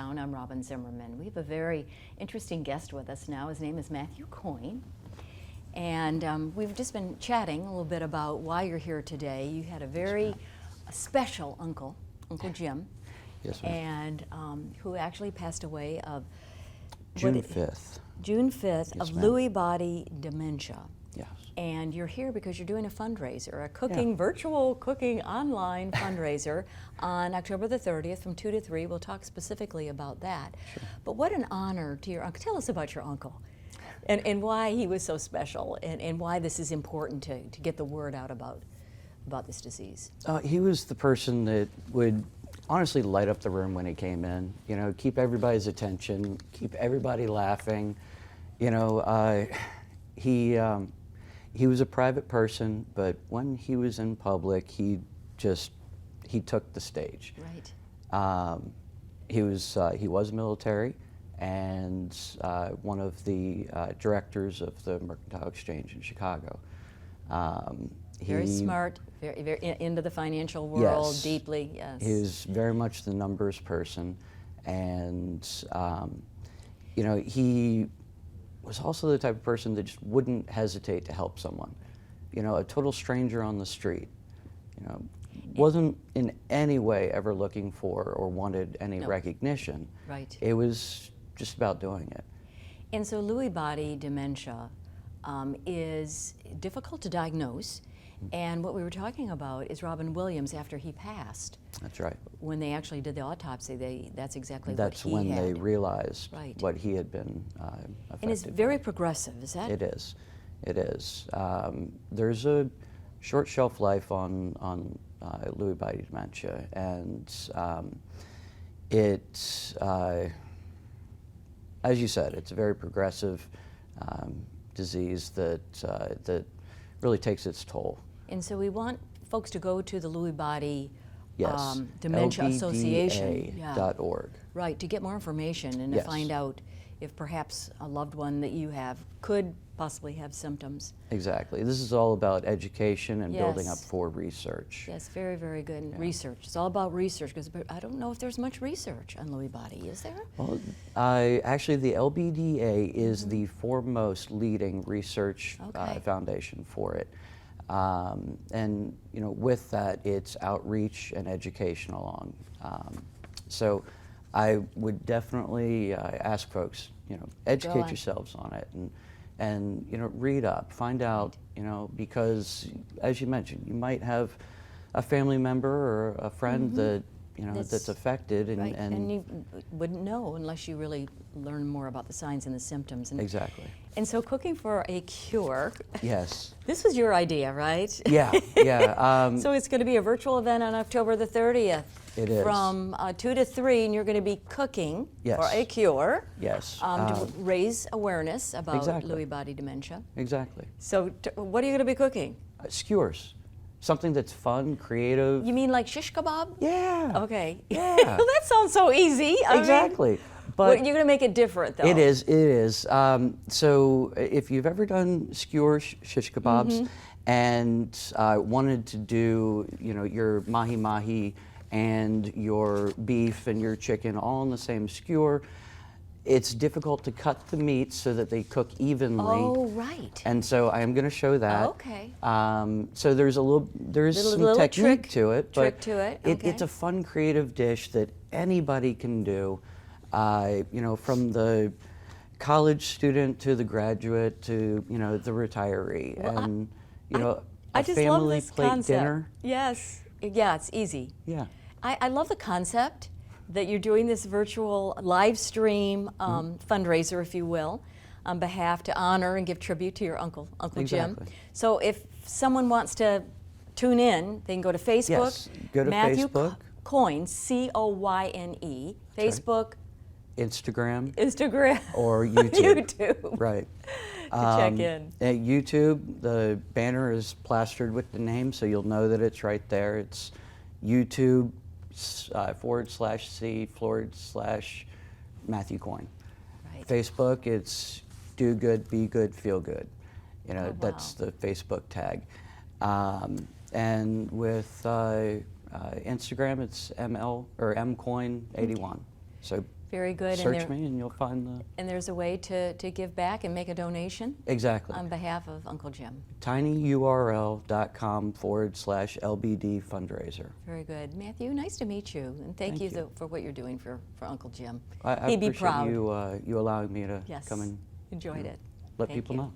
Town. I'm Robin Zimmerman. We have a very interesting guest with us now. His name is Matthew Coyne. And we've just been chatting a little bit about why you're here today. You had a very special uncle, Uncle Jim. Yes, ma'am. And who actually passed away of June 5th. June 5th Yes, of ma'am. Lewy Body Dementia. Yes. And you're here because you're doing a fundraiser, a cooking, virtual cooking online fundraiser on October the 30th from 2 to 3. We'll talk specifically about that. Sure. But what an honor to your uncle. Tell us about your uncle and why he was so special and why this is important to get the word out about this disease. He was the person that would honestly light up the room when he came in, you know, keep everybody's attention, keep everybody laughing. You know, he was a private person, but when he was in public, he took the stage. Right. He was military and one of the directors of the Mercantile Exchange in Chicago. Very smart, very into the financial world, yes, deeply, yes. He was very much the numbers person, and you know, he was also the type of person that just wouldn't hesitate to help someone. You know, a total stranger on the street, you know, wasn't in any way ever looking for or wanted any recognition. Right. It was just about doing it. And so Lewy body dementia is difficult to diagnose. And what we were talking about is Robin Williams after he passed. That's right. When they actually did the autopsy, that's exactly That's what he had. when they realized Right. what he had been affected. And it's very progressive, is that? It is. It is. There's a short shelf life on Lewy body dementia, and as you said, it's a very progressive disease that really takes its toll. And so we want folks to go to the Lewy Body Yes, Dementia Association. LBDA.org. Right, to get more information and Yes. to find out if perhaps a loved one that you have could possibly have symptoms. Exactly. This is all about education and building up Yes. for research. Yes, very, very good. And research. It's all about research because I don't know if there's much research on Lewy body, is there? Well, actually, the LBDA is the foremost leading research foundation for it. And you know, with that, it's outreach and education along. So I would definitely ask folks, you know, educate yourselves on it and you know, read up, find out, you know, because as you mentioned, you might have a family member or a friend that, you know, that's affected, and you wouldn't know unless you really learn more about the signs and the symptoms. And, exactly. And so cooking for a cure. Yes. This was your idea, right? Yeah, yeah. So it's going to be a virtual event on October the 30th. It is. From 2 to 3, and you're going to be cooking Yes. for a cure. Yes. To raise awareness about Exactly. Lewy body dementia. Exactly. So what are you going to be cooking? Skewers. Something that's fun, creative. You mean like shish kebab? Yeah. Okay. Yeah. Well, that sounds so easy. I mean, Exactly. well, But you're going to make it different, though. it is. It is. So if you've ever done skewer shish kebabs and wanted to do, you know, your mahi mahi and your beef and your chicken all in the same skewer, it's difficult to cut the meats so that they cook evenly. Oh, right. And so I am going to show that. Okay. So there's some technique to it, but it's a fun, creative dish that anybody can do. You know, from the college student to the graduate to, you know, the retiree, Well, and you know, I a just love family this plate concept. dinner. Yes. Yeah, it's easy. Yeah. I love the concept that you're doing this virtual live stream fundraiser, if you will, on behalf to honor and give tribute to your Uncle Exactly. Jim. So if someone wants to tune in, they can go to Facebook. Yes, go to Matthew Facebook. Coyne, C-O-Y-N-E, Facebook, Instagram, or YouTube. YouTube. Right. To check in. At YouTube, the banner is plastered with the name, so you'll know that it's right there. It's YouTube /C/Matthew Coyne. Right. Facebook, it's do good, be good, feel good. You know, Oh, wow. that's the Facebook tag. And with Instagram, it's mcoyne81. So Very good. Search me and you'll find the... And there's a way to give back and make a donation? Exactly. On behalf of Uncle Jim. tinyurl.com/LBD fundraiser. Very good. Matthew, nice to meet you. And thank you for what you're doing for Uncle Jim. I He'd be appreciate proud. you allowing me to Yes. come and Enjoyed it. let Thank people you. know.